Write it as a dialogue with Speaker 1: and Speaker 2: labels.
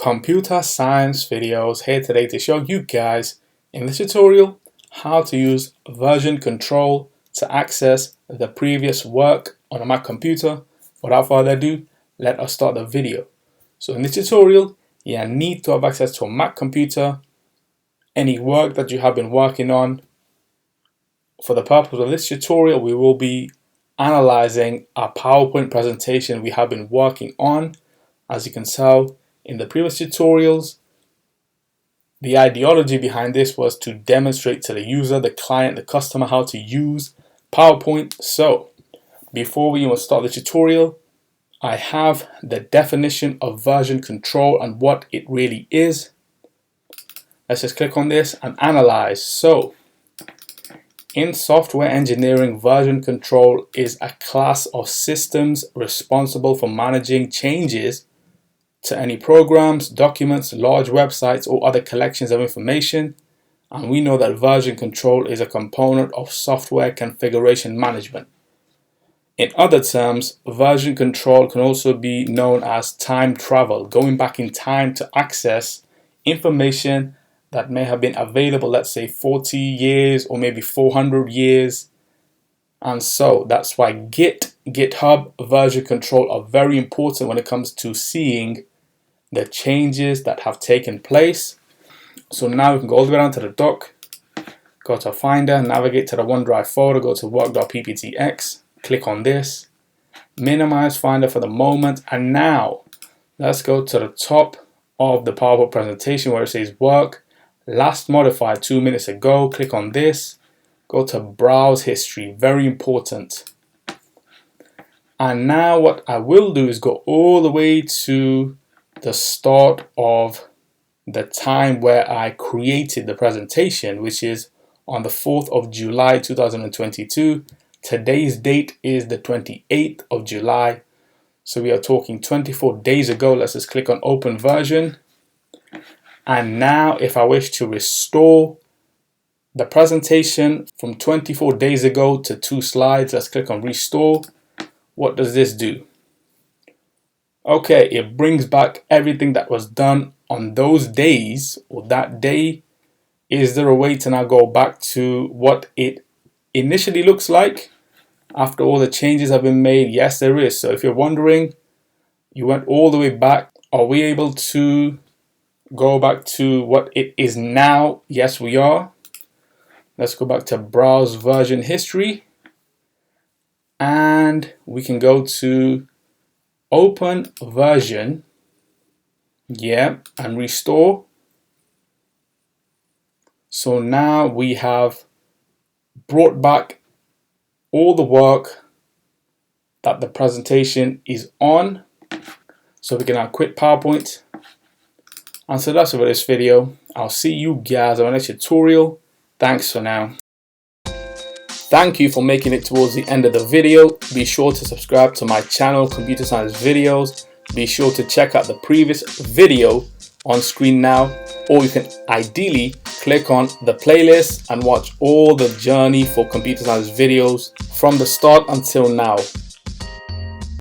Speaker 1: Computer Science Videos here today to show you guys in this tutorial how to use version control to access the previous work on a Mac computer. Without further ado, let us start the video. So in this tutorial, you need to have access to a Mac computer, any work that you have been working on. For the purpose of this tutorial, we will be analyzing a PowerPoint presentation we have been working on. As you can tell in the previous tutorials, the ideology behind this was to demonstrate to the user, the client, the customer how to use PowerPoint. So before we even start the tutorial, I have the definition of version control and what it really is. Let's just click on this and analyze. So in software engineering, version control is a class of systems responsible for managing changes to any programs, documents, large websites, or other collections of information. And we know that version control is a component of software configuration management. In other terms, version control can also be known as time travel, going back in time to access information that may have been available, let's say 40 years or maybe 400 years. And so that's why GitHub, version control are very important when it comes to seeing the changes that have taken place. So now we can go all the way down to the dock, go to Finder, navigate to the OneDrive folder, go to work.pptx, click on this, minimize Finder for the moment, and now let's go to the top of the PowerPoint presentation where it says work, last modified 2 minutes ago. Click on this, go to browse history, very important. And now what I will do is go all the way to the start of the time where I created the presentation, which is on the 4th of July 2022. Today's date is the 28th of July. So we are talking 24 days ago. Let's just click on open version. And now if I wish to restore the presentation from 24 days ago to 2 slides, let's click on restore. What does this do? Okay, it brings back everything that was done on those days or that day. Is there a way to now go back to what it initially looks like after all the changes have been made? Yes, there is. So if you're wondering, you went all the way back. Are we able to go back to what it is now? Yes, we are. Let's go back to browse version history. And we can go to open version, and restore. So now we have brought back all the work that the presentation is on. So we can now quit PowerPoint. And so that's it for this video. I'll see you guys on the next tutorial. Thanks for now. Thank you for making it towards the end of the video. Be sure to subscribe to my channel, Computer Science Videos. Be sure to check out the previous video on screen now, or you can ideally click on the playlist and watch all the journey for Computer Science Videos from the start until now.